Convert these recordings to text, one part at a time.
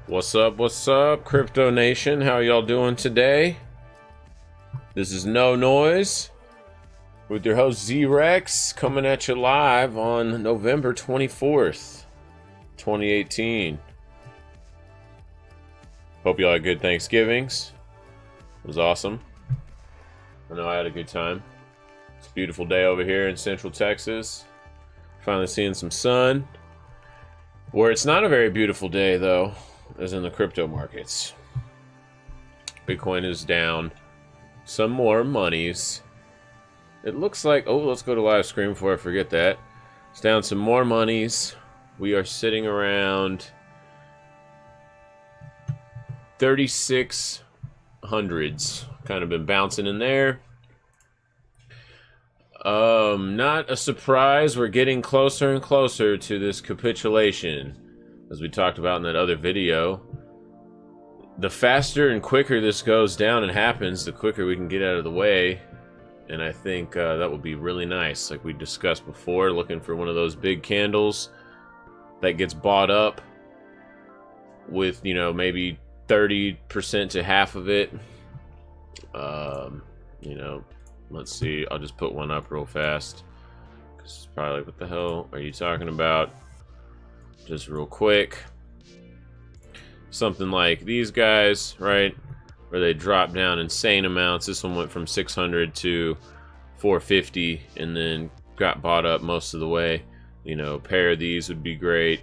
What's up, Crypto Nation? How y'all doing today? This is Noiz with your host Z-Rex, coming at you live on November 24th, 2018. Hope y'all had good Thanksgivings. It was awesome. I know I had a good time. It's a beautiful day over here in Central Texas. Finally seeing some sun. Where it's not a very beautiful day, though, as in the crypto markets. Bitcoin is down some more monies. It looks like, oh, let's go to live stream before I forget that. It's down some more monies. We are sitting around 3600s. Kind of been bouncing in there. Not a surprise. We're getting closer and closer to this capitulation. As we talked about in that other video, the faster and quicker this goes down and happens, the quicker we can get out of the way. And I think that would be really nice. Like we discussed before, looking for one of those big candles that gets bought up with, you know, maybe 30% to half of it. You know, Let's see. I'll just put one up real fast. It's probably like, what the hell are you talking about? Just real quick. Something like these guys, right? Where they drop down insane amounts. This one went from 600 to 450 and then got bought up most of the way. You know, a pair of these would be great.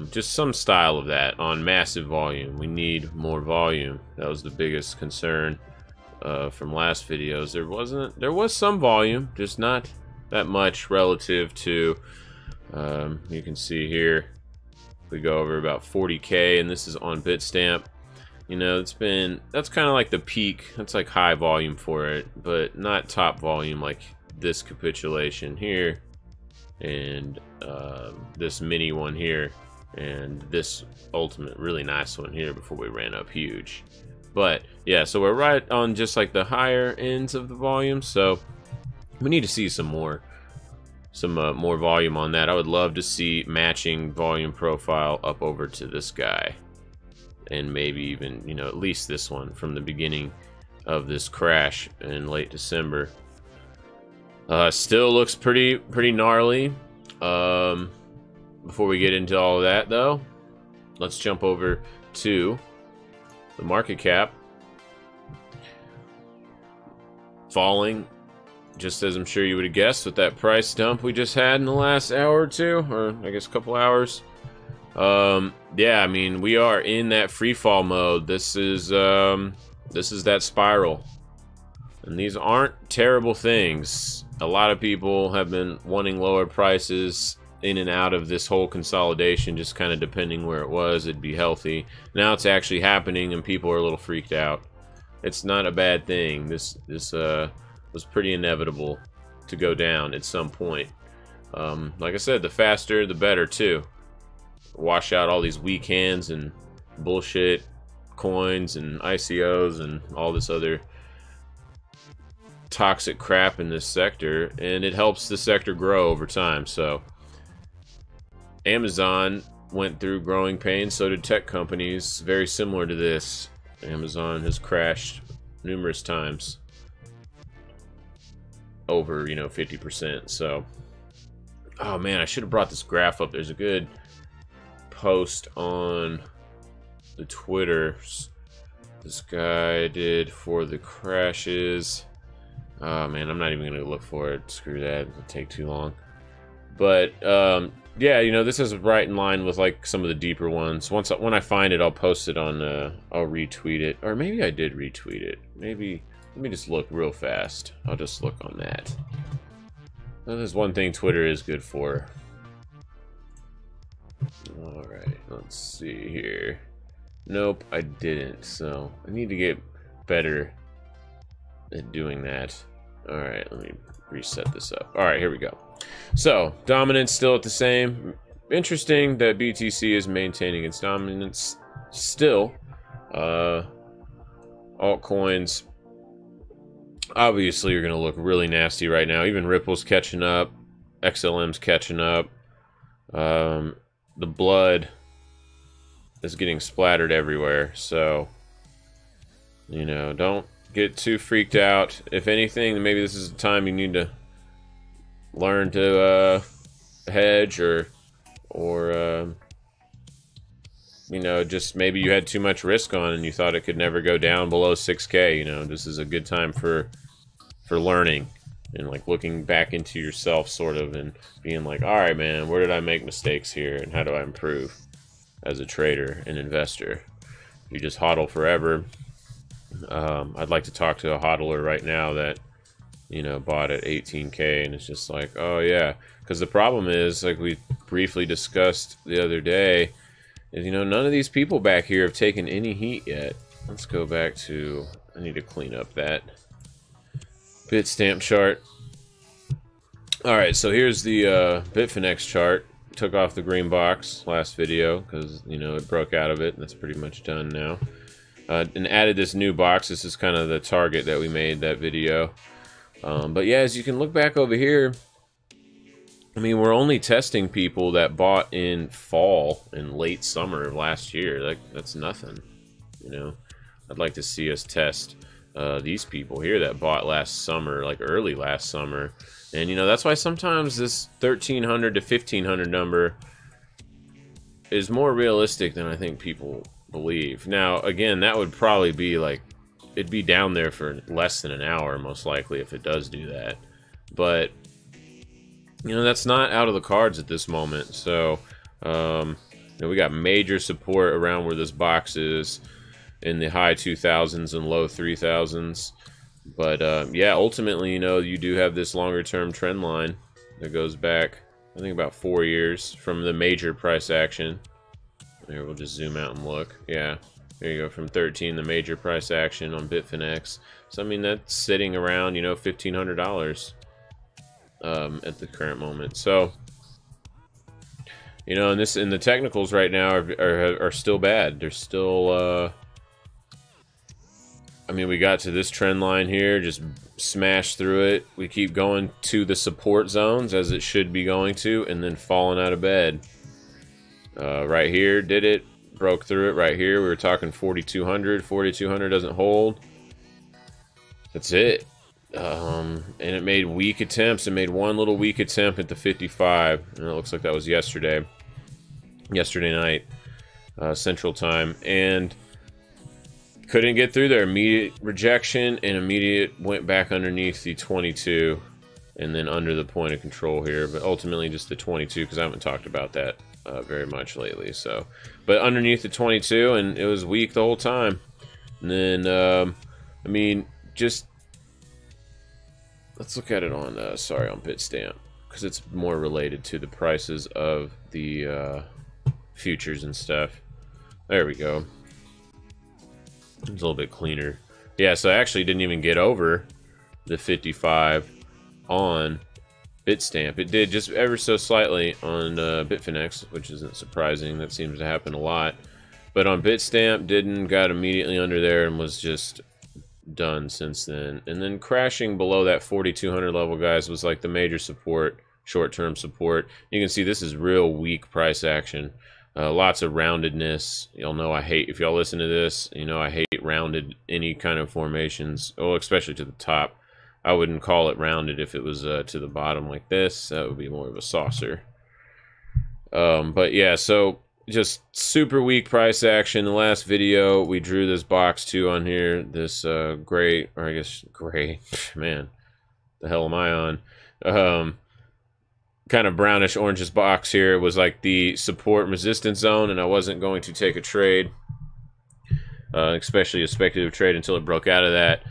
Just some style of that on massive volume. We need more volume. That was the biggest concern from last videos. There was some volume, just not that much relative to, you can see here, we go over about 40K, and this is on Bitstamp. You know, that's kind of like the peak. That's like high volume for it, but not top volume like this capitulation here, and this mini one here, and this ultimate really nice one here before we ran up huge. But yeah, so we're right on just like the higher ends of the volume, so we need to see some more volume on that. I would love to see matching volume profile up over to this guy, and maybe even, you know, at least this one from the beginning of this crash in late December. Still looks pretty gnarly. Before we get into all of that, though, let's jump over to the market cap. Falling, just as I'm sure you would have guessed with that price dump we just had in the last hour or two, or I guess a couple hours. Yeah, I mean, we are in that free fall mode. This is that spiral, and these aren't terrible things. A lot of people have been wanting lower prices in and out of this whole consolidation, just kind of depending where it was, it'd be healthy. Now it's actually happening, and people are a little freaked out. It's not a bad thing. This was pretty inevitable to go down at some point. Like I said, the faster, the better too. Wash out all these weak hands and bullshit coins and ICOs and all this other toxic crap in this sector, and it helps the sector grow over time. So Amazon went through growing pains, so did tech companies very similar to this. Amazon has crashed numerous times, over, you know, 50%. So, oh man, I should have brought this graph up. There's a good post on the Twitter this guy did for the crashes. Oh man, I'm not even gonna look for it. Screw that, it'll take too long. But yeah, you know, this is right in line with like some of the deeper ones. When I find it, I'll post it on. I'll retweet it, or maybe I did retweet it. Maybe let me just look real fast. I'll just look on that. Well, there's one thing Twitter is good for. All right, let's see here. Nope, I didn't. So I need to get better at doing that. All right, let me reset this up. All right, here we go. So dominance still at the same. Interesting that BTC is maintaining its dominance still. Altcoins obviously are going to look really nasty right now. Even Ripple's catching up. XLM's catching up. The blood is getting splattered everywhere. So, you know, don't get too freaked out. If anything, maybe this is the time you need to learn to hedge, or you know, just maybe you had too much risk on and you thought it could never go down below 6K. You know, this is a good time for learning and like looking back into yourself, sort of, and being like, all right, man, where did I make mistakes here, and how do I improve as a trader and investor? You just hodl forever. I'd like to talk to a hodler right now that, you know, bought at 18K, and it's just like, oh yeah, because the problem is, like we briefly discussed the other day, is, you know, none of these people back here have taken any heat yet. Let's go back to, I need to clean up that Bitstamp chart. All right, so here's the Bitfinex chart. Took off the green box last video because, you know, it broke out of it, and that's pretty much done now. And added this new box. This is kind of the target that we made that video. But yeah, as you can look back over here, I mean, we're only testing people that bought in fall and late summer of last year. That's nothing, you know. I'd like to see us test these people here that bought last summer, like early last summer. And, you know, that's why sometimes this 1,300 to 1,500 number is more realistic than I think people believe. Now, again, that would probably be like, it'd be down there for less than an hour, most likely, if it does do that. But, you know, that's not out of the cards at this moment. So, you know, we got major support around where this box is in the high 2,000s and low 3,000s. But, yeah, ultimately, you know, you do have this longer-term trend line that goes back, I think, about 4 years from the major price action. Here, we'll just zoom out and look. Yeah, there you go, from 13, the major price action on Bitfinex. So, I mean, that's sitting around, you know, $1,500 at the current moment. So, you know, and the technicals right now are still bad. They're still, I mean, we got to this trend line here, just smashed through it. We keep going to the support zones, as it should be going to, and then falling out of bed. Right here, did it. Broke through it right here. We were talking 4,200. 4,200 doesn't hold. That's it. And it made weak attempts. It made one little weak attempt at the 55. And it looks like that was yesterday. Yesterday night, Central Time. And couldn't get through there. Immediate rejection and immediate went back underneath the 22 and then under the point of control here, but ultimately just the 22 because I haven't talked about that very much lately. So, but underneath the 22, and it was weak the whole time. And then I mean, just let's look at it on sorry, on Bitstamp, because it's more related to the prices of the futures and stuff. There we go. It's a little bit cleaner. Yeah, so I actually didn't even get over the 55 on Bitstamp. It did just ever so slightly on Bitfinex, which isn't surprising. That seems to happen a lot. But on Bitstamp, didn't, got immediately under there and was just done since then. And then crashing below that 4,200 level, guys, was like the major support, short-term support. You can see this is real weak price action. Lots of roundedness. Y'all know I hate, if y'all listen to this, you know I hate rounded any kind of formations. Oh, especially to the top. I wouldn't call it rounded if it was to the bottom like this. That would be more of a saucer. But yeah, so just super weak price action. The last video, we drew this box too on here. This gray, or I guess gray, man, the hell am I on? Kind of brownish oranges box here was like the support and resistance zone, and I wasn't going to take a trade, especially a speculative trade, until it broke out of that.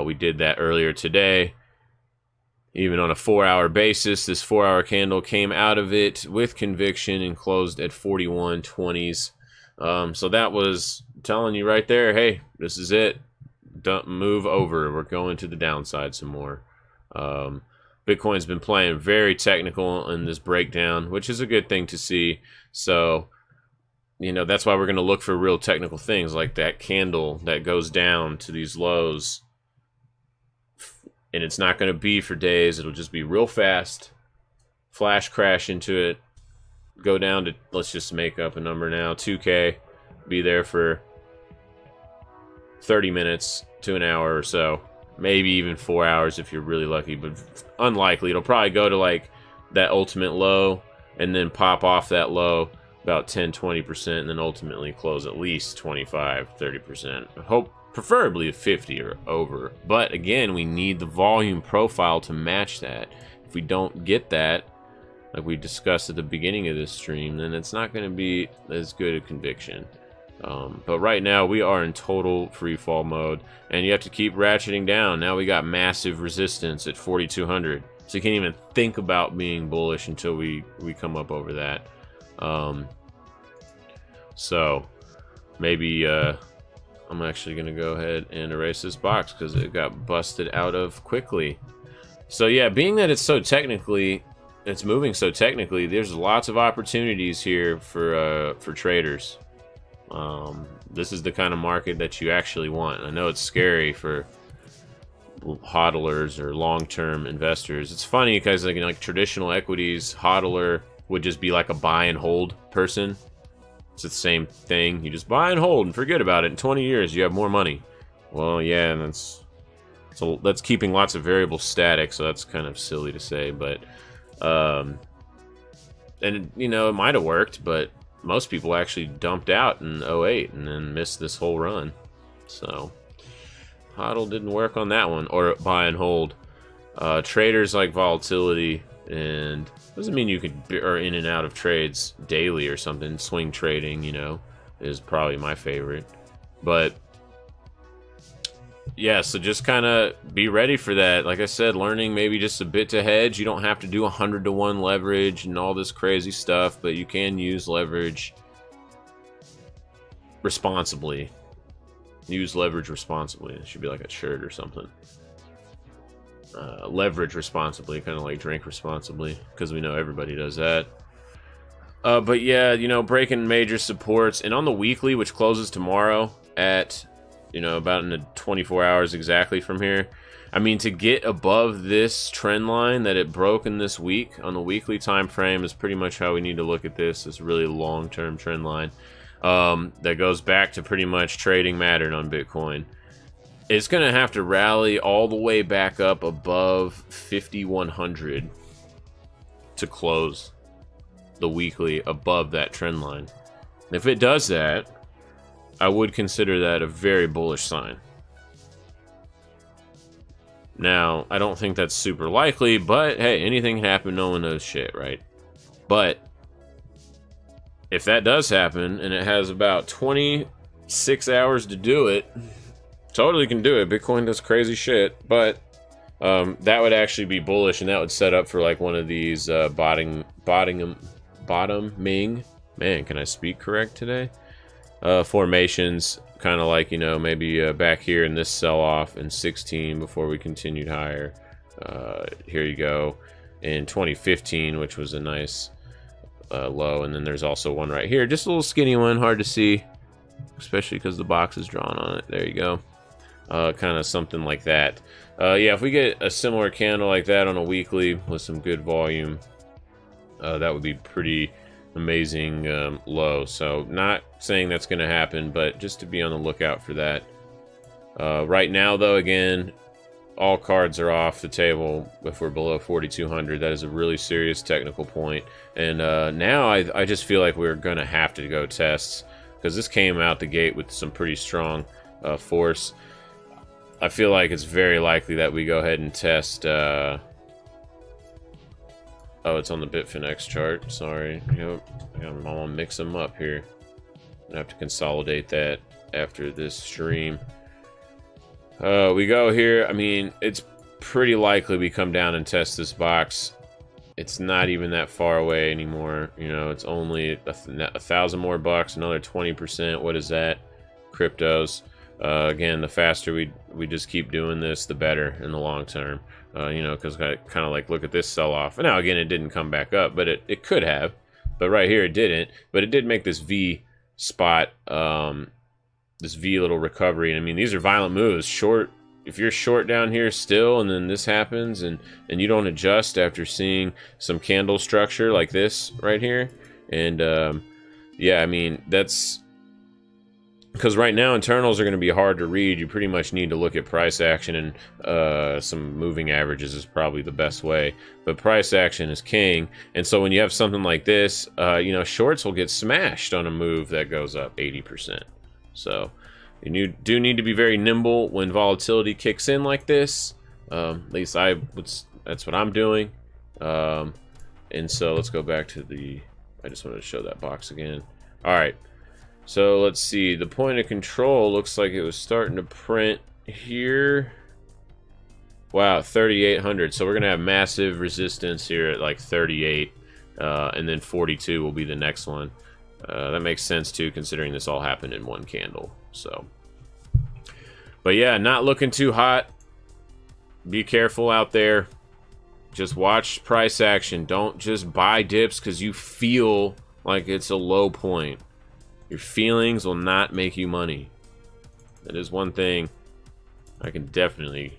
We did that earlier today. Even on a 4-hour basis, this 4-hour candle came out of it with conviction and closed at 41.20s. So that was telling you right there, hey, this is it. Don't move over. We're going to the downside some more. Bitcoin's been playing very technical in this breakdown, which is a good thing to see. So, you know, that's why we're going to look for real technical things like that candle that goes down to these lows. And it's not going to be for days. It'll just be real fast. Flash crash into it. Go down to, let's just make up a number now, 2K. Be there for 30 minutes to an hour or so. Maybe even 4 hours if you're really lucky, but unlikely. It'll probably go to like that ultimate low and then pop off that low about 10-20% and then ultimately close at least 25-30%. Hope preferably 50 or over. But again, we need the volume profile to match that. If we don't get that, like we discussed at the beginning of this stream, then it's not going to be as good a conviction. But right now we are in total free fall mode, and you have to keep ratcheting down. Now we got massive resistance at 4,200, so you can't even think about being bullish until we come up over that. So maybe I'm actually gonna go ahead and erase this box because it got busted out of quickly. So yeah, being that it's so technically, it's moving so technically, there's lots of opportunities here for traders. This is the kind of market that you actually want. I know it's scary for hodlers or long-term investors. It's funny because like traditional equities, hodler would just be like a buy and hold person. It's the same thing. You just buy and hold and forget about it. In 20 years, you have more money. Well, yeah, and that's keeping lots of variables static, so that's kind of silly to say, but and you know, it might have worked, but most people actually dumped out in 08 and then missed this whole run. So hodl didn't work on that one, or buy and hold. Traders like volatility, and doesn't mean you could be in and out of trades daily or something. Swing trading, you know, is probably my favorite, but yeah, so just kind of be ready for that. Like I said, learning maybe just a bit to hedge. You don't have to do 100-to-1 leverage and all this crazy stuff, but you can use leverage responsibly. Use leverage responsibly. It should be like a shirt or something. Leverage responsibly, kind of like drink responsibly, because we know everybody does that. But yeah, you know, breaking major supports. And on the weekly, which closes tomorrow at, you know, about in the 24 hours exactly from here. I mean, to get above this trend line that it broke in this week on the weekly time frame is pretty much how we need to look at this. This really long-term trend line that goes back to pretty much trading mattered on Bitcoin. It's going to have to rally all the way back up above 5,100 to close the weekly above that trend line. If it does that, I would consider that a very bullish sign. Now, I don't think that's super likely, but hey, anything can happen, no one knows shit, right? But if that does happen, and it has about 26 hours to do it, totally can do it. Bitcoin does crazy shit, but that would actually be bullish, and that would set up for like one of these bottoming. Man, can I speak correct today? Formations, kind of like, you know, maybe back here in this sell-off in 16 before we continued higher. Here you go in 2015, which was a nice low, and then there's also one right here, just a little skinny one, hard to see, especially because the box is drawn on it. There you go. Kind of something like that. Yeah, if we get a similar candle like that on a weekly with some good volume, that would be pretty amazing low. So not saying that's going to happen, but just to be on the lookout for that. Right now, though, again, all cards are off the table if we're below 4,200. That is a really serious technical point. And now I just feel like we're going to have to go tests, because this came out the gate with some pretty strong force. I feel like it's very likely that we go ahead and test... Oh, it's on the Bitfinex chart. Sorry. Yep. I'm gonna mix them up here. I have to consolidate that after this stream. We go here. I mean, it's pretty likely we come down and test this box. It's not even that far away anymore. You know, it's only a thousand more bucks, another 20%. What is that? Cryptos. Again, the faster we just keep doing this, the better in the long term. You know, because I kind of like look at this sell-off. And now, again, it didn't come back up, but it could have. But right here, it didn't. But it did make this V spot, this V little recovery. And I mean, these are violent moves. Short, if you're short down here still, and then this happens, and you don't adjust after seeing some candle structure like this right here. And yeah, I mean, that's... Because right now, internals are going to be hard to read. You pretty much need to look at price action, and some moving averages is probably the best way. But price action is king. And so when you have something like this, you know, shorts will get smashed on a move that goes up 80%. So you do need to be very nimble when volatility kicks in like this. At least that's what I'm doing. And so let's go back to the... I just wanted to show that box again. All right. So let's see, the point of control looks like it was starting to print here. Wow, 3,800. So we're going to have massive resistance here at like 38. And then 42 will be the next one. That makes sense too, considering this all happened in one candle. So, but yeah, not looking too hot. Be careful out there. Just watch price action. Don't just buy dips because you feel like it's a low point. Your feelings will not make you money. That is one thing I can definitely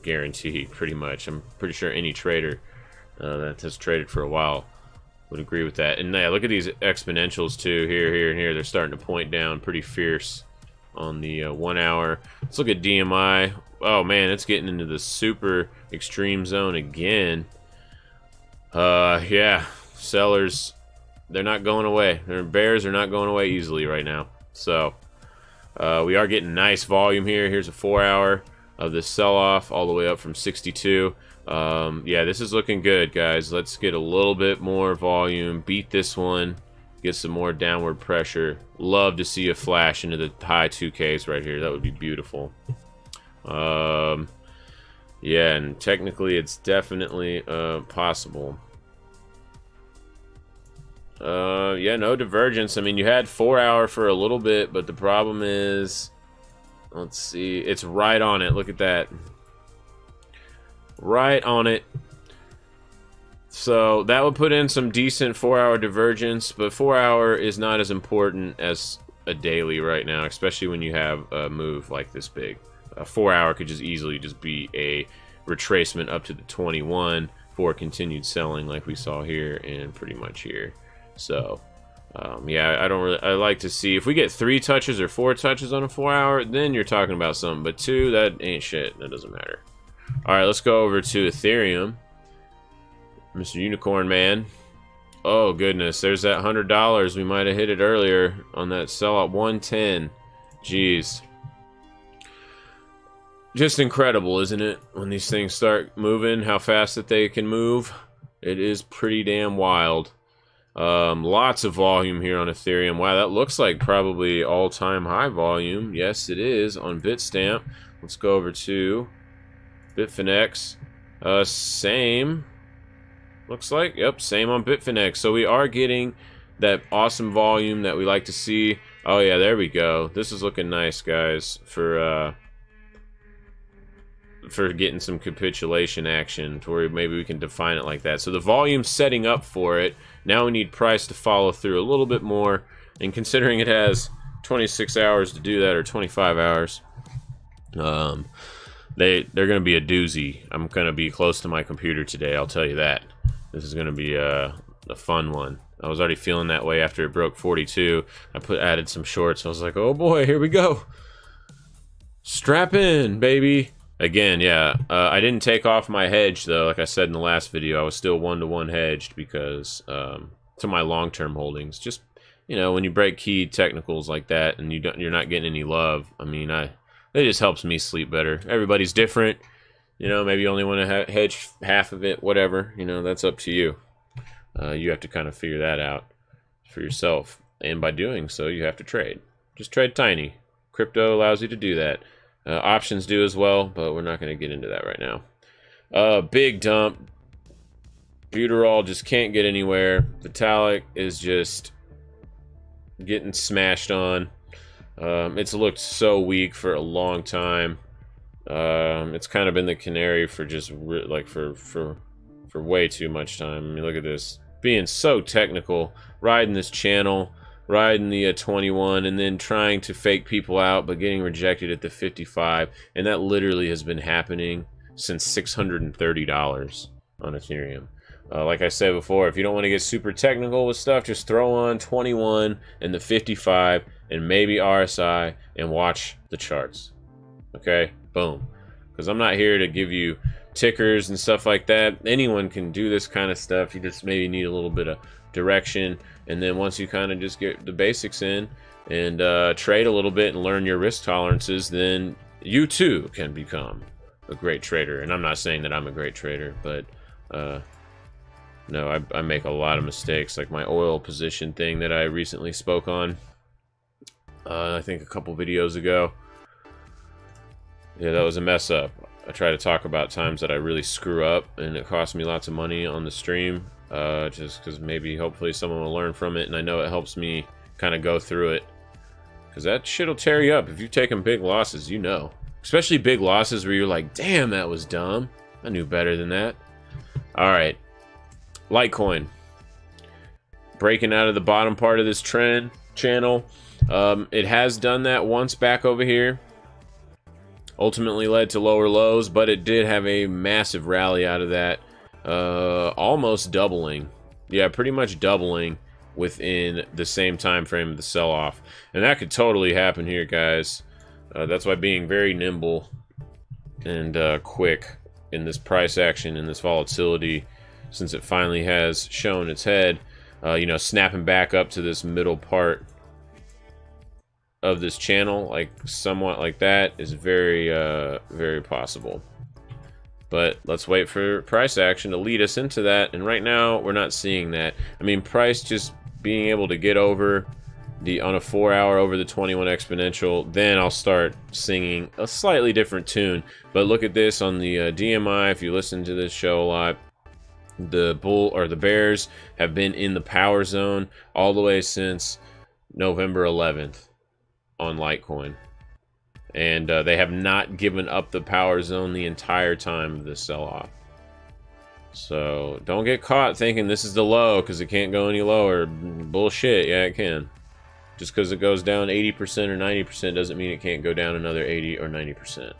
guarantee, pretty much. I'm pretty sure any trader that has traded for a while would agree with that. And yeah, look at these exponentials too, here, here, and here. They're starting to point down pretty fierce on the 1 hour. Let's look at DMI. Oh man, it's getting into the super extreme zone again. Yeah, sellers, they're not going away. Their bears are not going away easily right now. So we are getting nice volume here. Here's a 4 hour of this sell-off all the way up from 62. Yeah, this is looking good, guys. Let's get a little bit more volume, beat this one, get some more downward pressure. Love to see a flash into the high 2Ks right here. That would be beautiful. Yeah, and technically it's definitely possible. Yeah, no divergence. I mean, you had 4 hour for a little bit, but the problem is, let's see, it's right on it. Look at that. Right on it. So that would put in some decent 4 hour divergence, but 4 hour is not as important as a daily right now, especially when you have a move like this big. A 4 hour could just easily just be a retracement up to the 21 for continued selling like we saw here and pretty much here. So yeah, I like to see if we get 3 touches or 4 touches on a 4 hour, then you're talking about something, but 2, that ain't shit. That doesn't matter. All right, let's go over to Ethereum. Mr. Unicorn Man. Oh goodness, there's that $100. We might have hit it earlier on that sell at 110. Jeez. Just incredible, isn't it? When these things start moving, how fast that they can move. It is pretty damn wild. Lots of volume here on Ethereum. Wow, that looks like probably all-time high volume. Yes, it is on Bitstamp. Let's go over to Bitfinex. Same. Looks like, yep, same on Bitfinex. So we are getting that awesome volume that we like to see. Oh yeah, there we go. This is looking nice, guys, for getting some capitulation action to where maybe we can define it like that. So the volume's setting up for it. Now we need price to follow through a little bit more. And considering it has 26 hours to do that, or 25 hours, they're going to be a doozy. I'm going to be close to my computer today, I'll tell you that. This is going to be a fun one. I was already feeling that way after it broke 42. I added some shorts. I was like, oh boy, here we go. Strap in, baby. Again, yeah, I didn't take off my hedge, though. Like I said in the last video, I was still 1-to-1 hedged because to my long-term holdings. Just, you know, when you break key technicals like that and you're not getting any love, I mean, it just helps me sleep better. Everybody's different. You know, maybe you only want to hedge half of it, whatever. You know, that's up to you. You have to kind of figure that out for yourself. And by doing so, you have to trade. Just trade tiny. Crypto allows you to do that. Options do as well, but we're not going to get into that right now. Big dump. Buterol just can't get anywhere. Vitalik is just getting smashed on. It's looked so weak for a long time. It's kind of been the canary for just for way too much time. I mean, look at this. Being so technical, riding this channel, riding the 21, and then trying to fake people out, but getting rejected at the 55. And that literally has been happening since $630 on Ethereum. Like I said before, if you don't want to get super technical with stuff, just throw on 21 and the 55 and maybe RSI and watch the charts. Okay? Boom. Because I'm not here to give you tickers and stuff like that. Anyone can do this kind of stuff. You just maybe need a little bit of direction, and then once you kind of just get the basics in and trade a little bit and learn your risk tolerances, then you too can become a great trader. And I'm not saying that I'm a great trader, but no, I make a lot of mistakes, like my oil position thing that I recently spoke on, I think a couple videos ago. Yeah, that was a mess up. I try to talk about times that I really screw up and it cost me lots of money on the stream, just because maybe hopefully someone will learn from it, and I know it helps me kind of go through it, because that shit will tear you up if you've taken big losses, you know. Especially big losses where you're like, damn, that was dumb. I knew better than that. Alright, Litecoin. Breaking out of the bottom part of this trend channel. It has done that once back over here. Ultimately led to lower lows, but it did have a massive rally out of that, almost doubling. Yeah, pretty much doubling, within the same time frame of the sell-off. And that could totally happen here, guys. That's why being very nimble and quick in this price action, in this volatility, since it finally has shown its head, you know, snapping back up to this middle part of this channel, like somewhat like that, is very, very possible. But let's wait for price action to lead us into that, and right now we're not seeing that. I mean, price just being able to get over the on a 4 hour over the 21 exponential, then I'll start singing a slightly different tune. But look at this on the DMI. If you listen to this show a lot, the bull or the bears have been in the power zone all the way since November 11th on Litecoin. And they have not given up the power zone the entire time of this sell-off. So don't get caught thinking this is the low because it can't go any lower. Bullshit. Yeah, it can. Just because it goes down 80% or 90% doesn't mean it can't go down another 80 or 90%.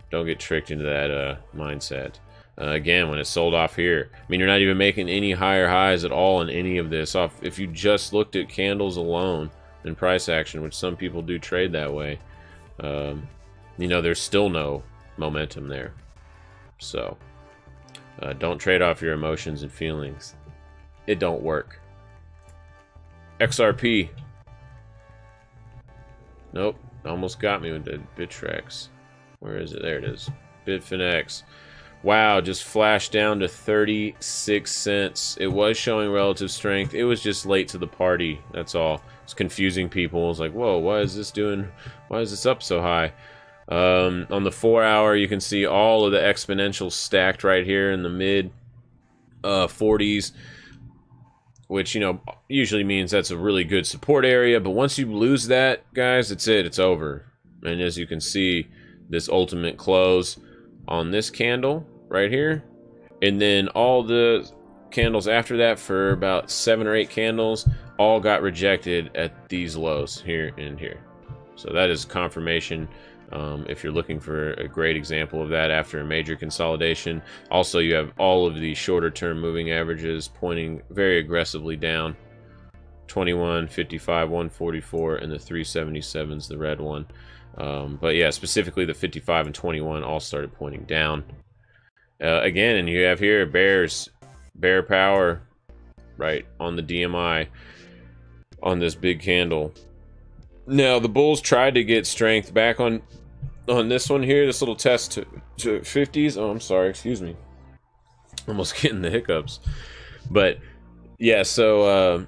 Don't get tricked into that mindset. Again, when it's sold off here, I mean, you're not even making any higher highs at all in any of this. If you just looked at candles alone in price action, which some people do trade that way, you know, there's still no momentum there. So don't trade off your emotions and feelings. It don't work. XRP. Nope, almost got me with the Bittrex. Where is it? There it is. Bitfinex. Wow, just flashed down to 36 cents. It was showing relative strength. It was just late to the party. That's all. It's confusing people. It's like, whoa, why is this doing? Why is this up so high? On the 4 hour, you can see all of the exponentials stacked right here in the mid 40s, which, you know, usually means that's a really good support area. But once you lose that, guys, it's it. It's over. And as you can see, this ultimate close on this candle right here, and then all the candles after that for about 7 or 8 candles all got rejected at these lows here and here. So that is confirmation. If you're looking for a great example of that after a major consolidation. Also, you have all of the shorter term moving averages pointing very aggressively down. 21, 55, 144, and the 377's the red one. But yeah, specifically the 55 and 21 all started pointing down. Again, and you have here bear power right on the DMI on this big candle. Now the bulls tried to get strength back on this one here, this little test to 50s. Oh, I'm sorry, excuse me. Almost getting the hiccups. But yeah, so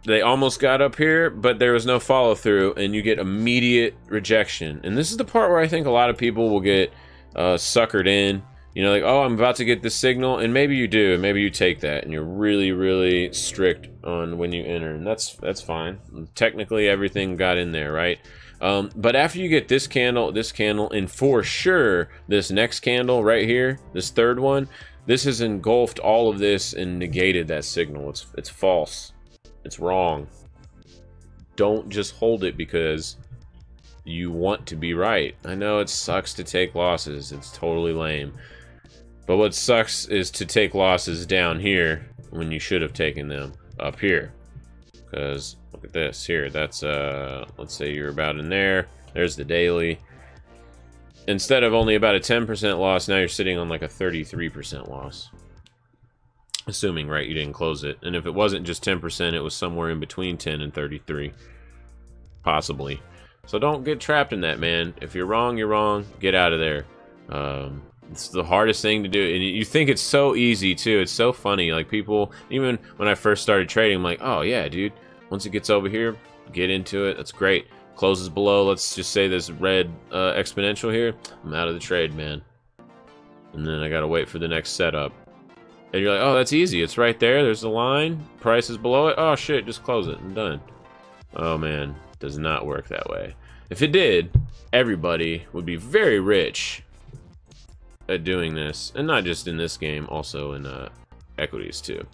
they almost got up here, but there was no follow through, and you get immediate rejection. And this is the part where I think a lot of people will get suckered in. You know, like, oh, I'm about to get this signal, and maybe you do, and maybe you take that, and you're really, really strict on when you enter, and that's fine. Technically, everything got in there, right? But after you get this candle, and for sure this next candle right here, this third one, this has engulfed all of this and negated that signal. It's false. It's wrong. Don't just hold it because you want to be right. I know it sucks to take losses. It's totally lame. But what sucks is to take losses down here when you should have taken them up here. Because look at this here. That's let's say you're about in there. There's the daily. Instead of only about a 10% loss, now you're sitting on like a 33% loss. Assuming, right, you didn't close it. And if it wasn't just 10%, it was somewhere in between 10 and 33. Possibly. So don't get trapped in that, man. If you're wrong, you're wrong. Get out of there. It's the hardest thing to do. And you think it's so easy, too. It's so funny. Like, people, even when I first started trading, I'm like, oh, yeah, dude. Once it gets over here, get into it. That's great. Closes below, let's just say this red exponential here. I'm out of the trade, man. And then I got to wait for the next setup. And you're like, oh, that's easy. It's right there. There's the line. Price is below it. Oh, shit. Just close it. I'm done. Oh, man. Does not work that way. If it did, everybody would be very rich at doing this. And not just in this game, also in equities, too.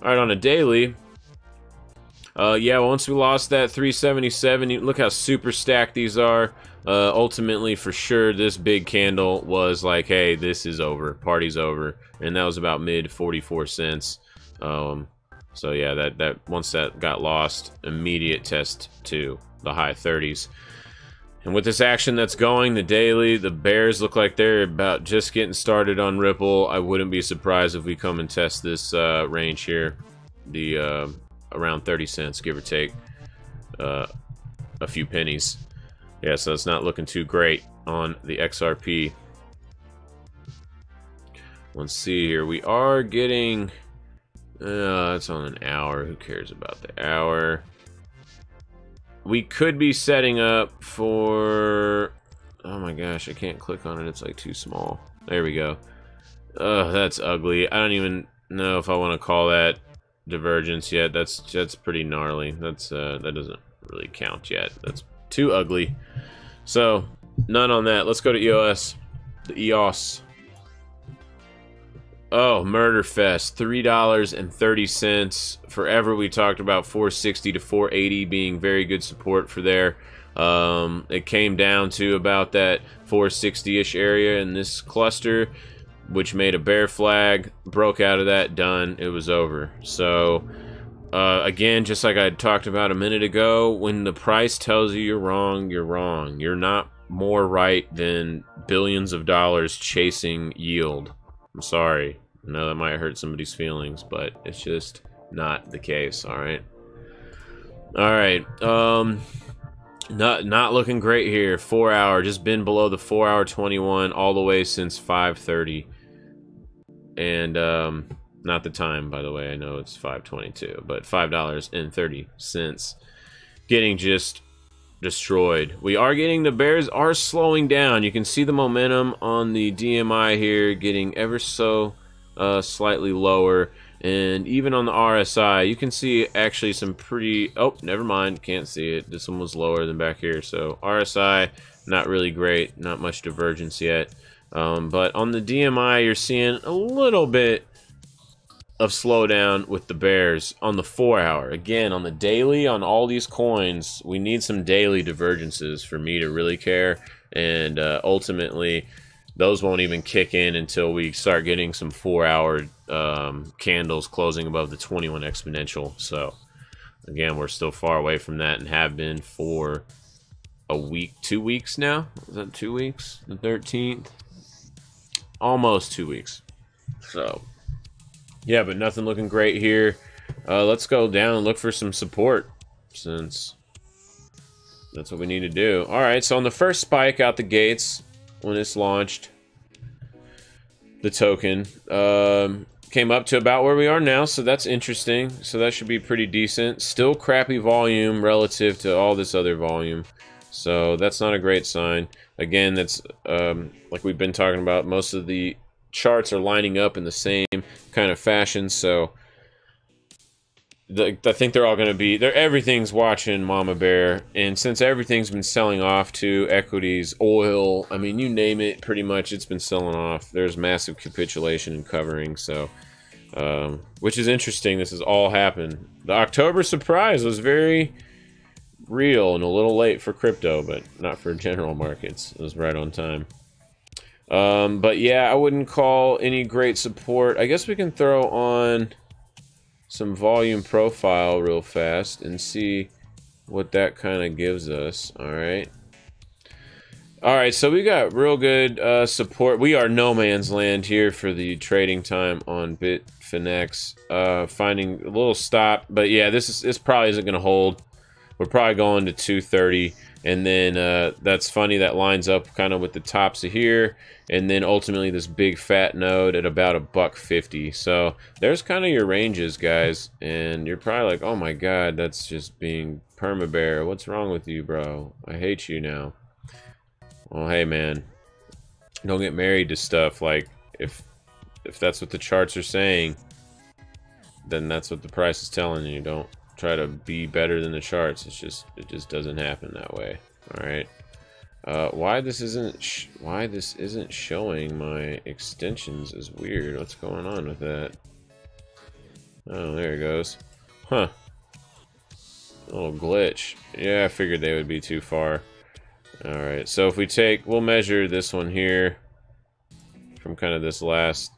All right, on a daily. Yeah, once we lost that 377, look how super stacked these are. Ultimately, for sure, this big candle was like, hey, this is over. Party's over. And that was about mid 44 cents. So So yeah, that once that got lost, immediate test to the high 30s. And with this action that's going, the daily, the bears look like they're about just getting started on Ripple. I wouldn't be surprised if we come and test this range here, the around 30 cents, give or take a few pennies. Yeah, so it's not looking too great on the XRP. Let's see here. We are getting... it's on an hour. Who cares about the hour? We could be setting up for... Oh my gosh, I can't click on it. It's like too small. There we go. That's ugly. I don't even know if I want to call that divergence yet. That's pretty gnarly. That's that doesn't really count yet. That's too ugly. So, none on that. Let's go to EOS. The EOS. Oh, Murder Fest, $3.30. Forever we talked about 460 to 480 being very good support for there. It came down to about that 460-ish area in this cluster, which made a bear flag, broke out of that, done, it was over. So, again, just like I talked about a minute ago, when the price tells you you're wrong, you're wrong. You're not more right than billions of dollars chasing yield. I'm sorry. I know that might hurt somebody's feelings, but it's just not the case, alright? Alright, not looking great here. 4 hour, just been below the 4 hour 21 all the way since 5:30. And, not the time, by the way, I know it's 5:22, but $5.30. Getting just destroyed. We are getting, the bears are slowing down. You can see the momentum on the DMI here getting ever so slightly lower, and even on the RSI you can see actually some pretty, oh never mind, can't see it, this one was lower than back here. So RSI not really great, not much divergence yet, but on the DMI you're seeing a little bit of slowdown with the bears on the 4 hour. Again, on the daily, on all these coins, we need some daily divergences for me to really care, and ultimately those won't even kick in until we start getting some 4 hour candles closing above the 21 exponential. So again, we're still far away from that and have been for a week, 2 weeks now. Is that 2 weeks? The 13th? Almost 2 weeks. So yeah, but nothing looking great here. Let's go down and look for some support, since that's what we need to do. Alright, so on the first spike out the gates, when it's launched, the token came up to about where we are now, so that's interesting. So that should be pretty decent. Still crappy volume relative to all this other volume, so that's not a great sign. Again, that's like we've been talking about, most of the charts are lining up in the same kind of fashion, so I think they're all going to be, everything's watching Mama Bear, and since everything's been selling off to equities, oil, I mean, you name it, pretty much it's been selling off. There's massive capitulation and covering, so which is interesting. This has all happened. The October surprise was very real and a little late for crypto, but not for general markets. It was right on time. But yeah, I wouldn't call any great support. I guess we can throw on some volume profile real fast and see what that kind of gives us. Alright, so we got real good support. We are no man's land here for the trading time on Bitfinex. Finding a little stop, but yeah, this probably isn't going to hold. We're probably going to 230, and then that's funny, that lines up kind of with the tops of here, and then ultimately this big fat node at about $1.50. So there's kind of your ranges, guys, and you're probably like, oh my god, that's just being perma-bear. What's wrong with you, bro? I hate you now. Well, hey man, don't get married to stuff. Like, if that's what the charts are saying, then that's what the price is telling you. Don't try to be better than the charts. It just doesn't happen that way. All right. Why this isn't showing my extensions is weird. What's going on with that? Oh, there it goes. Huh. A little glitch. Yeah, I figured they would be too far. All right. So if we'll measure this one here from kind of this last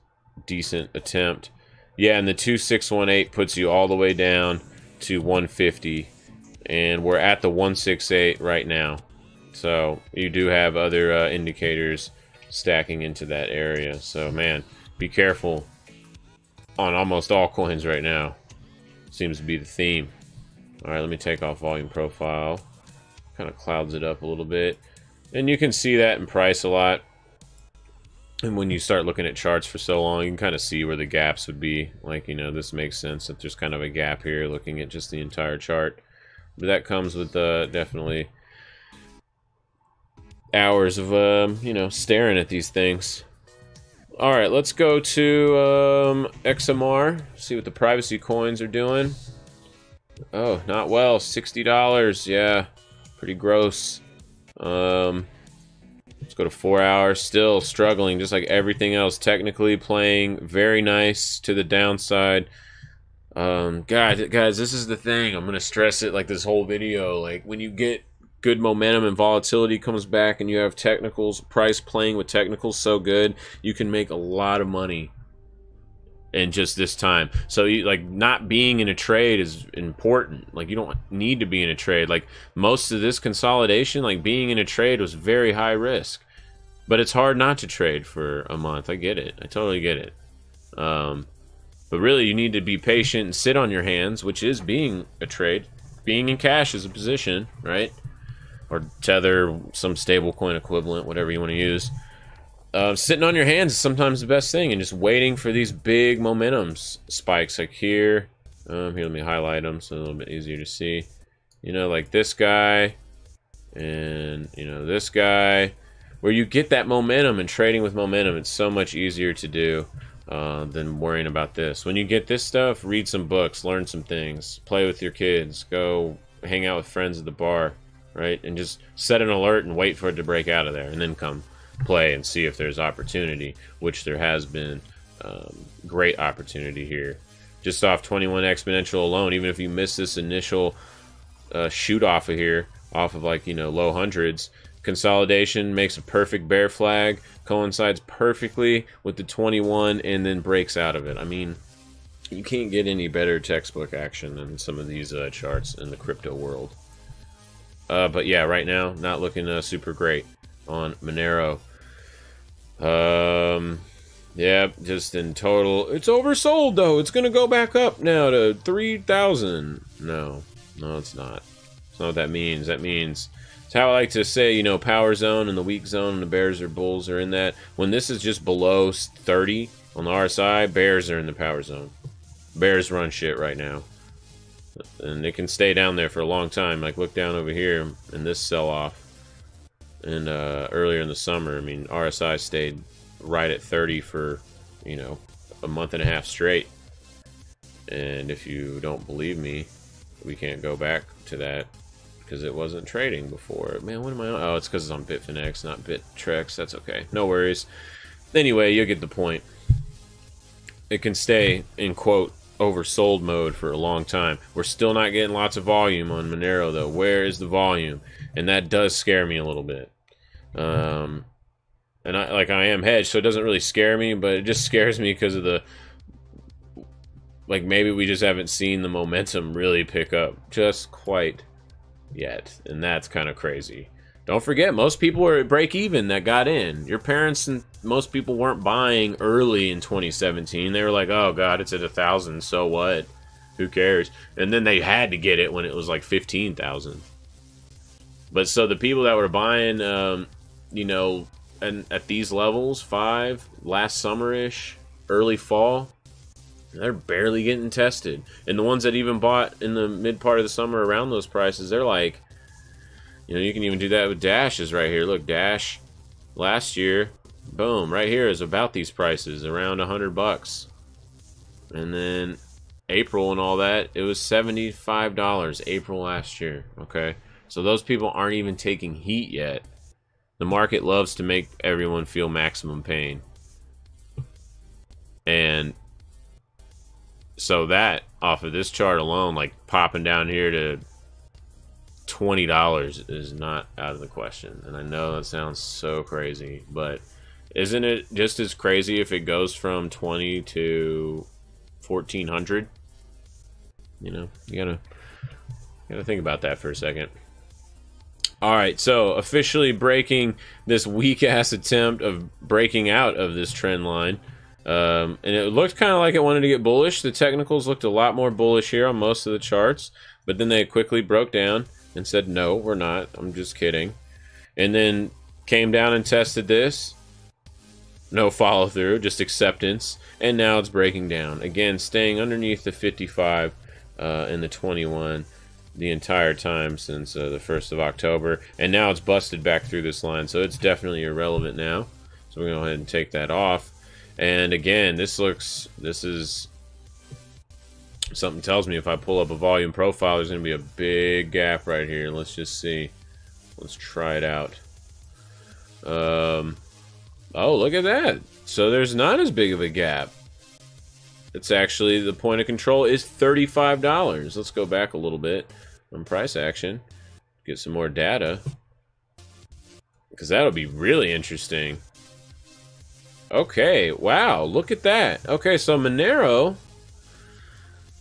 decent attempt, Yeah, and the 2618 puts you all the way down to 150, and we're at the 168 right now. So you do have other indicators stacking into that area. So man, be careful on almost all coins right now. Seems to be the theme. All right, let me take off volume profile. Kind of clouds it up a little bit, and you can see that in price a lot. And when you start looking at charts for so long, you can kind of see where the gaps would be. Like, you know, this makes sense that there's kind of a gap here looking at just the entire chart. But that comes with definitely hours of, you know, staring at these things. All right, let's go to XMR, see what the privacy coins are doing. Oh, not well, $60, yeah, pretty gross. Let's go to 4 hours. Still struggling, just like everything else. Technically playing very nice to the downside. Guys, this is the thing. I'm gonna stress it like this whole video. Like when you get good momentum and volatility comes back, and you have technicals, price playing with technicals so good, you can make a lot of money in just this time. So you, like, not being in a trade is important. Like, you don't need to be in a trade. Like, most of this consolidation, like being in a trade was very high risk, but it's hard not to trade for a month. I get it. I totally get it. But really you need to be patient and sit on your hands, which is being a trade. Being in cash is a position, right? Or Tether, some stable coin equivalent, whatever you want to use. Sitting on your hands is sometimes the best thing, and just waiting for these big momentum spikes, like here. Here, let me highlight them so a little bit easier to see. You know, like this guy, and you know, this guy, where you get that momentum, and trading with momentum, it's so much easier to do than worrying about this. When you get this stuff, read some books, learn some things, play with your kids, go hang out with friends at the bar, right? And just set an alert and wait for it to break out of there, and then come play and see if there's opportunity, which there has been. Great opportunity here. Just off 21 exponential alone, even if you miss this initial shoot off of here, off of, like, you know, low hundreds, consolidation makes a perfect bear flag, coincides perfectly with the 21, and then breaks out of it. I mean, you can't get any better textbook action than some of these charts in the crypto world. But yeah, right now, not looking super great on Monero. Yeah, just in total, it's oversold though. It's gonna go back up now to 3,000. No, it's not. That's not what that means. That means, it's how I like to say, you know, power zone and the weak zone, and the bears or bulls are in that. When this is just below 30 on the RSI, bears are in the power zone. Bears run shit right now, and they can stay down there for a long time. Like, look down over here in this sell-off. And earlier in the summer, I mean, RSI stayed right at 30 for, you know, a month and a half straight. And if you don't believe me, we can't go back to that because it wasn't trading before. Man, what am I on? Oh, it's because it's on Bitfinex, not Bittrex. That's okay. No worries. Anyway, you'll get the point. It can stay in, quote, oversold mode for a long time. We're still not getting lots of volume on Monero, though. Where is the volume? And that does scare me a little bit. And I am hedged, so it doesn't really scare me, but it just scares me because of the, like, maybe we just haven't seen the momentum really pick up just quite yet, and that's kind of crazy. Don't forget, most people are at break even that got in. Your parents and most people weren't buying early in 2017. They were like, oh god, it's at 1,000, so what? Who cares? And then they had to get it when it was like 15,000. But so the people that were buying, you know, and at these levels, last summer-ish, early fall, they're barely getting tested. And the ones that even bought in the mid part of the summer around those prices, they're like, you know, you can even do that with Dashes right here. Look, Dash last year, boom, right here is about these prices, around $100. And then April and all that, it was $75 April last year, okay? So those people aren't even taking heat yet. The market loves to make everyone feel maximum pain. And so that, off of this chart alone, like popping down here to $20 is not out of the question. And I know that sounds so crazy, but isn't it just as crazy if it goes from 20 to 1400. You know, you gotta think about that for a second. All right, so officially breaking this weak-ass attempt of breaking out of this trend line. And it looked kind of like it wanted to get bullish. The technicals looked a lot more bullish here on most of the charts, but then they quickly broke down and said, no, we're not. I'm just kidding. And then came down and tested this. No follow-through, just acceptance. And now it's breaking down. Again, staying underneath the 55 and the 21 the entire time since the 1st of October. And now it's busted back through this line, so it's definitely irrelevant now. So we're going to go ahead and take that off. And again, this is something tells me if I pull up a volume profile, there's going to be a big gap right here. Let's just see. Let's try it out. Oh, look at that. So there's not as big of a gap. It's actually, the point of control is $35. Let's go back a little bit on price action. Get some more data. Because that'll be really interesting. Okay, wow, look at that. Okay, so Monero.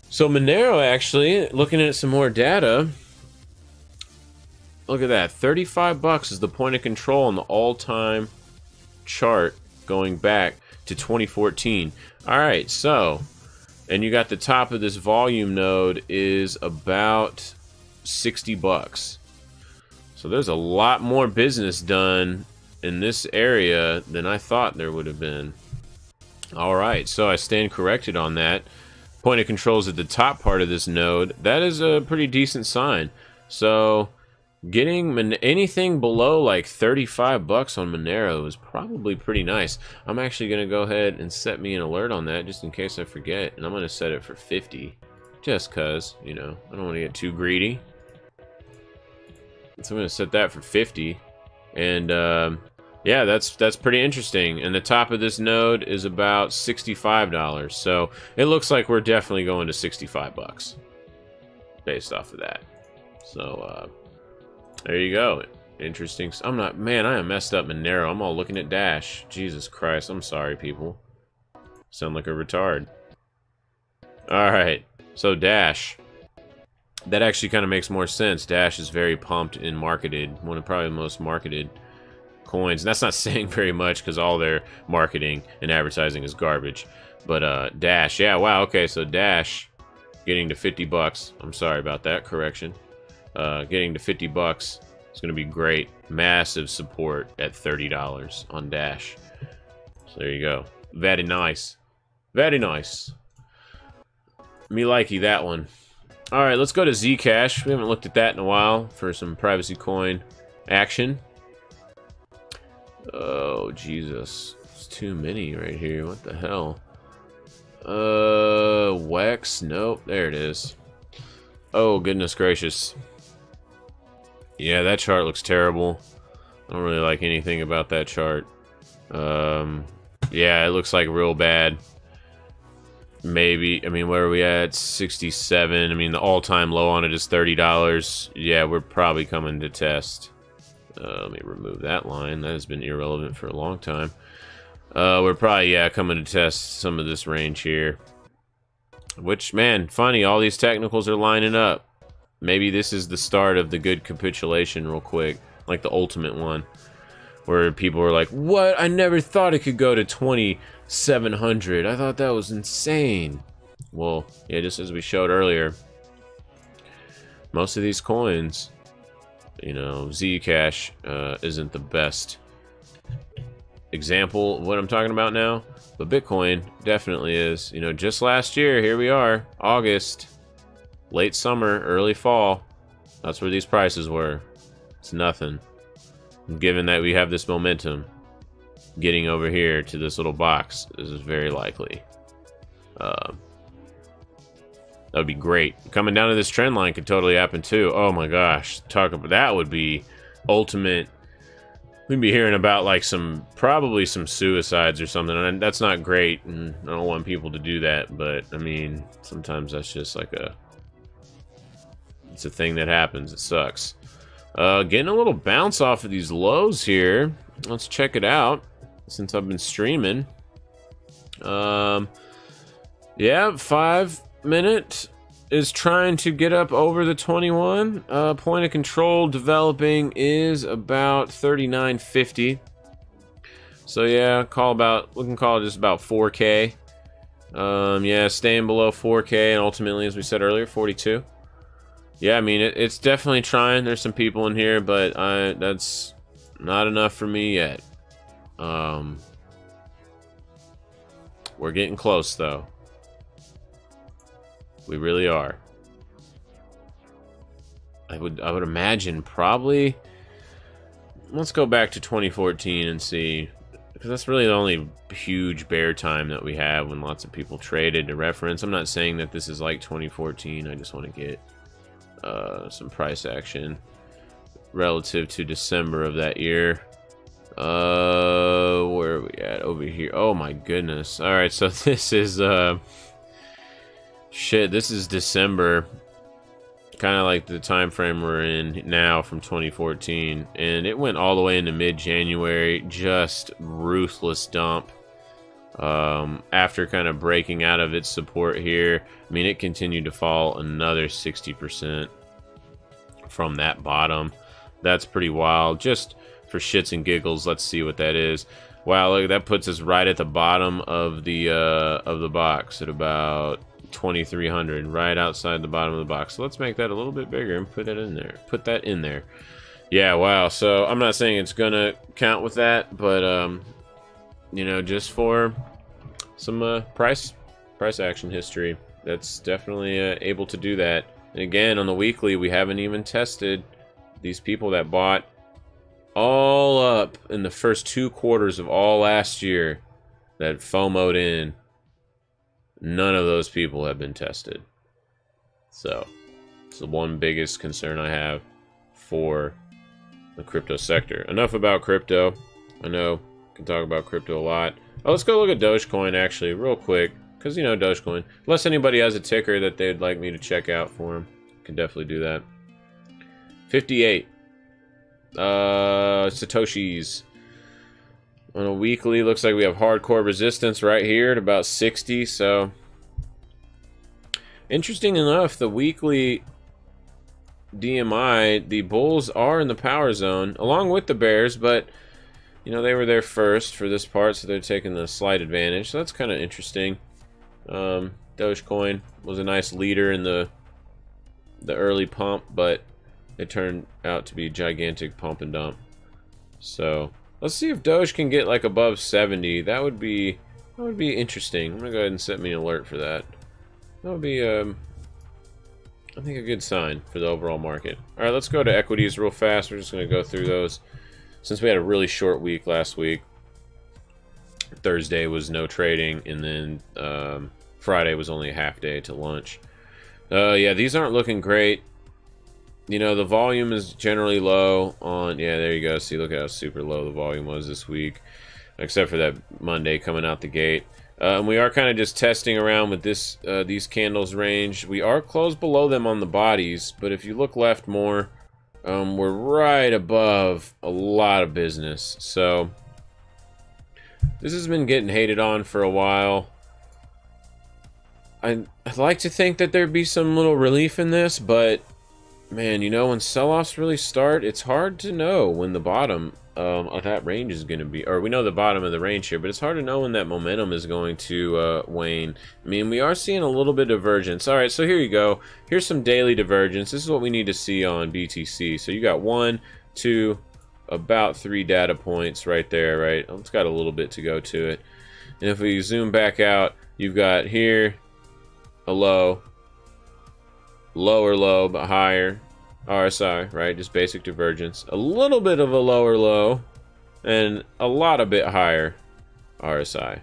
So Monero actually, looking at some more data. Look at that, 35 bucks is the point of control on the all-time chart going back to 2014. All right, so, and you got the top of this volume node is about 60 bucks. So there's a lot more business done in this area than I thought there would have been. All right, so I stand corrected on that. Point of control is at the top part of this node. That is a pretty decent sign. So getting anything below like 35 bucks on Monero is probably pretty nice. I'm actually going to go ahead and set me an alert on that just in case I forget. And I'm going to set it for 50. Just because, you know, I don't want to get too greedy. So I'm going to set that for 50. And yeah, that's pretty interesting. And the top of this node is about $65. So it looks like we're definitely going to 65 bucks based off of that. So there you go. Interesting. I'm not, man, I am messed up Monero. I'm all looking at Dash. Jesus Christ. I'm sorry, people. Sound like a retard. All right. So Dash. That actually kind of makes more sense. Dash is very pumped and marketed. One of probably the most marketed coins. And that's not saying very much because all their marketing and advertising is garbage. But Dash, yeah, wow, okay, so Dash getting to 50 bucks. I'm sorry about that correction. Getting to 50 bucks is going to be great. Massive support at $30 on Dash. So there you go. Very nice. Very nice. Me likey that one. All right, let's go to Zcash. We haven't looked at that in a while for some privacy coin action. Oh, Jesus. There's too many right here. What the hell? Wex? Nope. There it is. Oh, goodness gracious. Yeah, that chart looks terrible. I don't really like anything about that chart. Yeah, it looks like real bad. Maybe, I mean, where are we at? 67. I mean, the all-time low on it is $30. Yeah, we're probably coming to test. Let me remove that line. That has been irrelevant for a long time. We're probably, yeah, coming to test some of this range here. Which, man, funny, all these technicals are lining up. Maybe this is the start of the good capitulation real quick. Like the ultimate one. Where people were like, what? I never thought it could go to 2,700. I thought that was insane. Well, yeah, just as we showed earlier, most of these coins, you know, Zcash isn't the best example of what I'm talking about now, but Bitcoin definitely is. You know, just last year, here we are, August, late summer, early fall. That's where these prices were. It's nothing. Given that we have this momentum, getting over here to this little box is very likely. That would be great. Coming down to this trend line could totally happen too. Oh my gosh, talk about that would be ultimate. We'd be hearing about like probably some suicides or something, and that's not great. And I don't want people to do that, but I mean, sometimes that's just like it's a thing that happens. It sucks. Getting a little bounce off of these lows here. Let's check it out since I've been streaming. Yeah, 5 minute is trying to get up over the 21. Point of control developing is about 39.50. So yeah, we can call it just about 4K. Yeah, staying below 4K, and ultimately, as we said earlier, 42. Yeah, I mean, it's definitely trying. There's some people in here, but that's not enough for me yet. We're getting close, though. We really are. I would imagine probably. Let's go back to 2014 and see, because that's really the only huge bear time that we have when lots of people traded to reference. I'm not saying that this is like 2014. I just want to get some price action relative to December of that year. Where are we at? Over here. Oh my goodness. All right, so this is shit. This is December, kind of like the time frame we're in now from 2014, and it went all the way into mid-January. Just ruthless dump. After kind of breaking out of its support here, I mean, it continued to fall another 60% from that bottom. That's pretty wild. Just for shits and giggles, let's see what that is. Wow, look, that puts us right at the bottom of the box at about 2,300, right outside the bottom of the box. So let's make that a little bit bigger and put that in there. Put that in there. Yeah, wow. So I'm not saying it's gonna count with that, but you know, just for some price action history, that's definitely able to do that. And again, on the weekly, we haven't even tested these people that bought all up in the first 2 quarters of all last year that FOMO'd in. None of those people have been tested. So it's the one biggest concern I have for the crypto sector. Enough about crypto. I know I can talk about crypto a lot. Oh, let's go look at Dogecoin actually real quick, because you know Dogecoin, unless anybody has a ticker that they'd like me to check out for them, can definitely do that. 58 Satoshis on a weekly. Looks like we have hardcore resistance right here at about 60. So interesting enough, the weekly DMI, the bulls are in the power zone along with the bears, but you know, they were there first for this part, so they're taking the slight advantage. So that's kind of interesting. Dogecoin was a nice leader in the early pump, but it turned out to be a gigantic pump and dump. So let's see if Doge can get like above 70. That would be interesting. I'm gonna go ahead and set me an alert for that. That would be I think a good sign for the overall market. All right, let's go to equities real fast. We're just gonna go through those since we had a really short week last week. Thursday was no trading, and then Friday was only a half day to lunch. Yeah, these aren't looking great. You know, the volume is generally low on... Yeah, there you go. See, look at how super low the volume was this week, except for that Monday coming out the gate. And we are kind of just testing around with this these candles range. We are closed below them on the bodies, but if you look left more, we're right above a lot of business. So this has been getting hated on for a while. I'd like to think that there'd be some little relief in this, but man, you know, when sell-offs really start, it's hard to know when the bottom of that range is going to be. Or we know the bottom of the range here, but it's hard to know when that momentum is going to wane. I mean, we are seeing a little bit of divergence. All right, so here you go. Here's some daily divergence. This is what we need to see on BTC. So you got 1, 2, about 3 data points right there, right? Oh, it's got a little bit to go to it. And if we zoom back out, you've got here a low, lower low but higher RSI, right? Just basic divergence. A little bit of a lower low and a lot of bit higher RSI.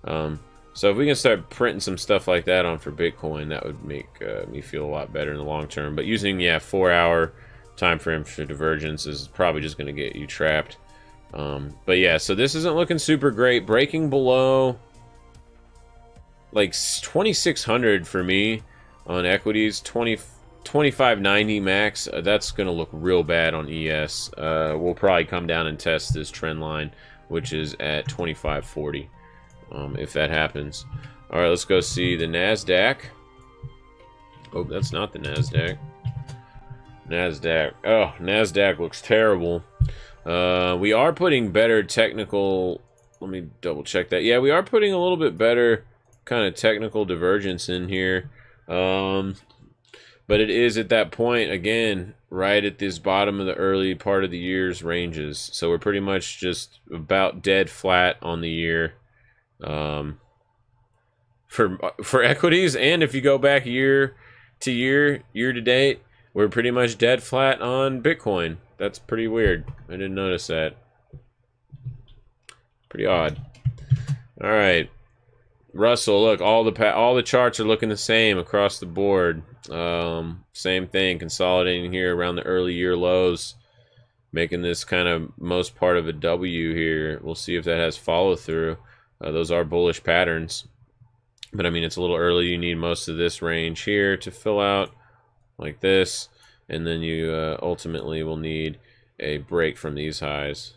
So if we can start printing some stuff like that on for Bitcoin, that would make me feel a lot better in the long term. But using 4-hour time frame for divergence is probably just going to get you trapped. But yeah, so this isn't looking super great. Breaking below like 2,600 for me on equities, 2590 max. That's going to look real bad on ES. We'll probably come down and test this trend line, which is at 2540, if that happens. All right, let's go see the NASDAQ. Oh, that's not the NASDAQ. NASDAQ. Oh, NASDAQ looks terrible. We are putting better technical... Let me double check that. Yeah, we are putting a little bit better kind of technical divergence in here. But it is at that point, again, right at this bottom of the early part of the year's ranges. So we're pretty much just about dead flat on the year. For equities, and if you go back year to year, year to date, we're pretty much dead flat on Bitcoin. That's pretty weird. I didn't notice that. Pretty odd. All right, Russell. Look, all the charts are looking the same across the board. Same thing, consolidating here around the early year lows, making this kind of most part of a W here. We'll see if that has follow through. Those are bullish patterns, but I mean it's a little early. You need most of this range here to fill out like this, and then you ultimately will need a break from these highs,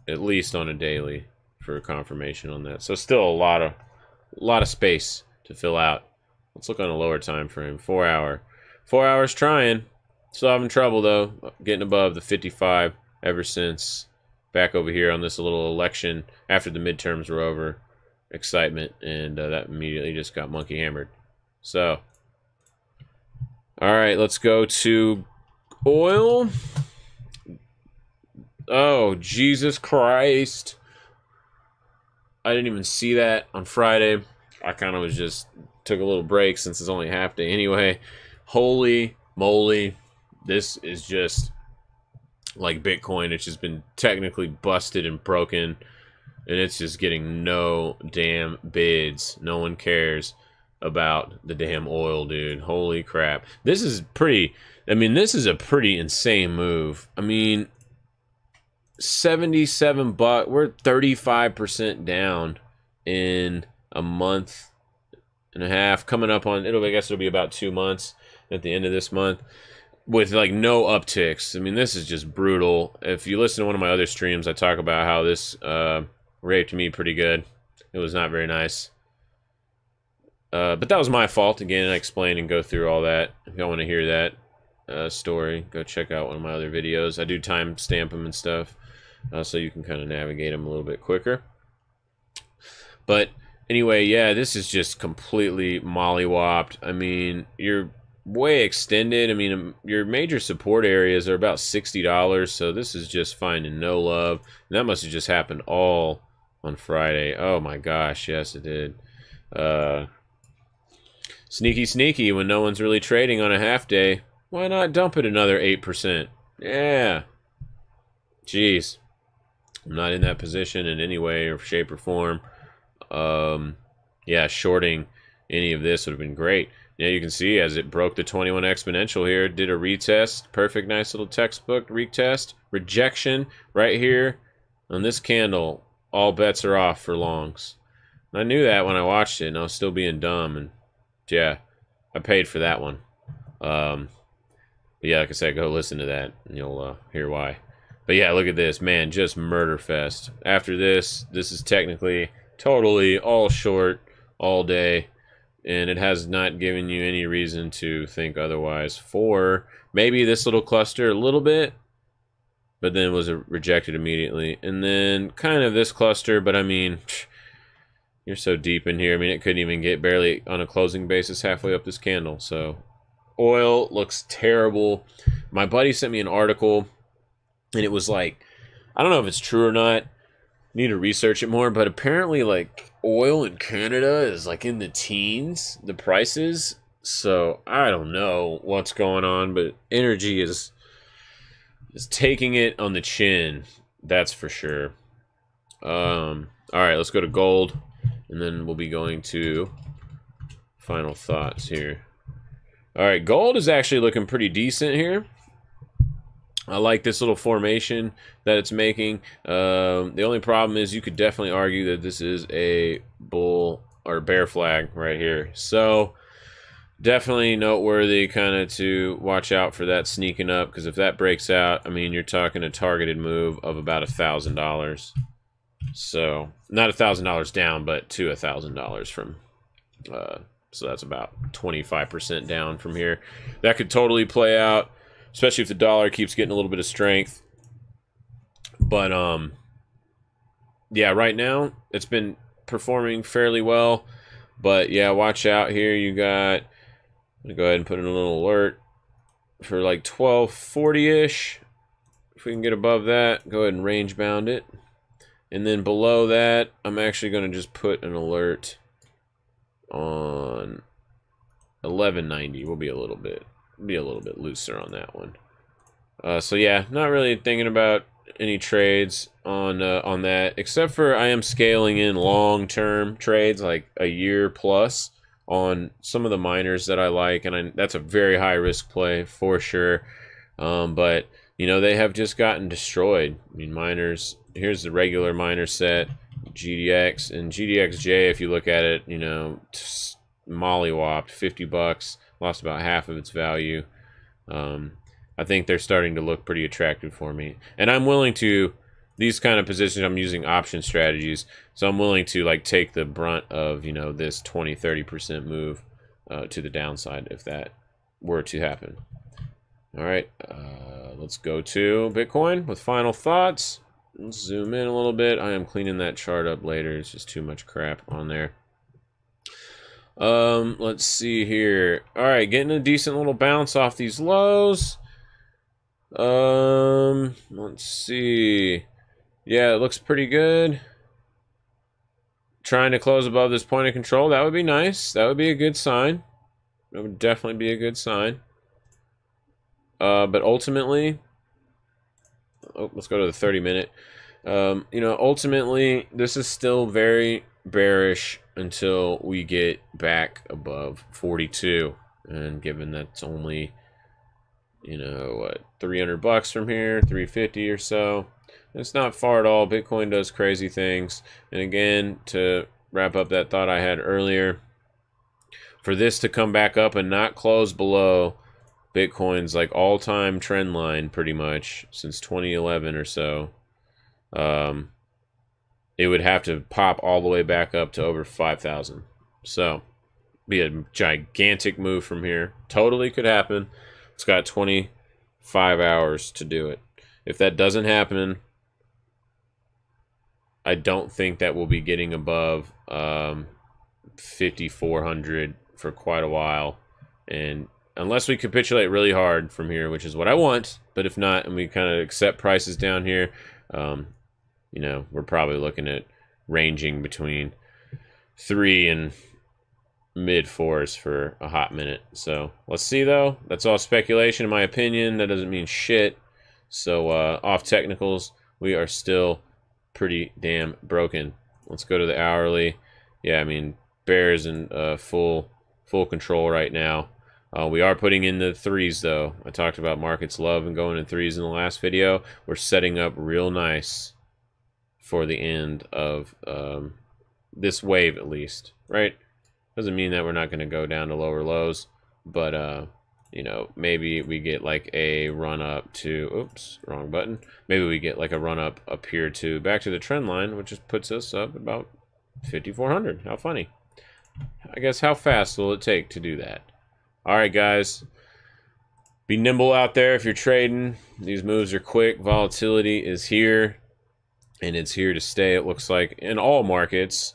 at least on a daily, for confirmation on that. So still a lot of space to fill out. Let's look on a lower time frame. 4 hour. 4 hours trying. Still having trouble though, getting above the 55 ever since back over here on this little election after the midterms were over. Excitement, and that immediately just got monkey hammered. So, all right, let's go to oil. Oh, Jesus Christ. I didn't even see that on Friday. I kind of was just took a little break since it's only half day anyway. Holy moly. This is just like Bitcoin. It's just been technically busted and broken, and it's just getting no damn bids. No one cares about the damn oil, dude. Holy crap. This is pretty, I mean, this is a pretty insane move. I mean, 77 bucks. We're 35% down in a month and a half. Coming up on, I guess it'll be about 2 months at the end of this month, with like no upticks. I mean, this is just brutal. If you listen to one of my other streams, I talk about how this raped me pretty good. It was not very nice. But that was my fault. Again, I explain and go through all that. If y'all want to hear that story, go check out one of my other videos. I do time stamp them and stuff, so you can kind of navigate them a little bit quicker. But anyway, yeah, this is just completely mollywopped. I mean, you're way extended. I mean, your major support areas are about $60, so this is just finding no love. And that must have just happened all on Friday. Oh my gosh, yes, it did. Sneaky when no one's really trading on a half day. Why not dump it another 8%? Yeah. Jeez. I'm not in that position in any way or shape or form. Yeah, shorting any of this would have been great. Yeah, you can see as it broke the 21 exponential here, did a retest. Perfect, nice little textbook retest. Rejection right here on this candle. All bets are off for longs. And I knew that when I watched it, and I was still being dumb. And yeah, I paid for that one. But yeah, like I said, go listen to that, and you'll hear why. But yeah, look at this, man, just murder fest. After this, this is technically totally all short all day, and it has not given you any reason to think otherwise. For maybe this little cluster a little bit, but then was rejected immediately. And then kind of this cluster, but I mean, you're so deep in here. I mean, it couldn't even get barely on a closing basis halfway up this candle. So oil looks terrible. My buddy sent me an article, and it was like, I don't know if it's true or not. Need to research it more, but apparently like oil in Canada is like in the teens, the prices. So I don't know what's going on, but energy is taking it on the chin, that's for sure. All right, let's go to gold, and then we'll be going to final thoughts here. All right, gold is actually looking pretty decent here. I like this little formation that it's making. The only problem is you could definitely argue that this is a bull or bear flag right here. So definitely noteworthy kind of to watch out for that sneaking up, because if that breaks out, I mean, you're talking a targeted move of about $1,000. So not $1,000 down, but to $1,000 So that's about 25% down from here. That could totally play out, especially if the dollar keeps getting a little bit of strength. But yeah, right now it's been performing fairly well. But yeah, watch out here. You got, I'm gonna go ahead and put in a little alert for like 1240-ish. If we can get above that, go ahead and range bound it. And then below that, I'm actually going to just put an alert on 1190. We'll be a little bit looser on that one. So yeah, not really thinking about any trades on that, except for I am scaling in long-term trades, like a year plus, on some of the miners that I like, and that's a very high-risk play for sure. But you know, they have just gotten destroyed. I mean, miners. Here's the regular miner set, GDX and GDXJ. If you look at it, you know, mollywopped, $50, lost about half of its value. I think they're starting to look pretty attractive for me, and I'm willing to. These kind of positions, I'm using option strategies, so I'm willing to like take the brunt of, you know, this 20-30% move to the downside if that were to happen. All right, let's go to Bitcoin with final thoughts. Let's zoom in a little bit. I am cleaning that chart up later. It's just too much crap on there. Let's see here. All right, getting a decent little bounce off these lows. Let's see. Yeah, it looks pretty good. Trying to close above this point of control. That would be nice. That would be a good sign. That would definitely be a good sign. But ultimately, let's go to the 30-minute. You know, ultimately, this is still very bearish until we get back above 42. And given that's only, you know, what, $300 from here, 350 or so, it's not far at all. Bitcoin does crazy things. And again, to wrap up that thought I had earlier, for this to come back up and not close below Bitcoin's like all-time trend line pretty much since 2011 or so, it would have to pop all the way back up to over 5,000. So, be a gigantic move from here. Totally could happen. It's got 25 hours to do it. If that doesn't happen, I don't think that we'll be getting above 5,400 for quite a while. And unless we capitulate really hard from here, which is what I want, but if not, and we kind of accept prices down here, you know, we're probably looking at ranging between 3 and mid 4s for a hot minute. So let's see though. That's all speculation in my opinion. That doesn't mean shit. So off technicals, we are still pretty damn broken. Let's go to the hourly. Yeah, I mean, bears in full control right now. We are putting in the 3s though. I talked about markets love and going in 3s in the last video. We're setting up real nice for the end of this wave at least, right? Doesn't mean that we're not going to go down to lower lows, but you know, maybe we get like a run up to, oops, wrong button. Maybe we get like a run up here to back to the trend line, which just puts us up about 5,400. How funny. I guess how fast will it take to do that? All right, guys. Be nimble out there if you're trading. These moves are quick. Volatility is here, and it's here to stay. It looks like in all markets,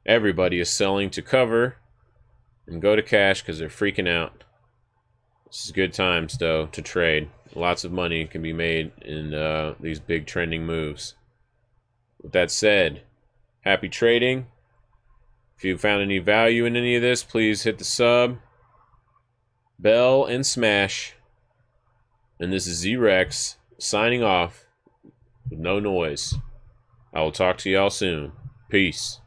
everybody is selling to cover and go to cash because they're freaking out. This is good times, though, to trade. Lots of money can be made in these big trending moves. With that said, happy trading. If you found any value in any of this, please hit the sub, bell, and smash. And this is Z-Rex signing off with no noise. I will talk to y'all soon. Peace.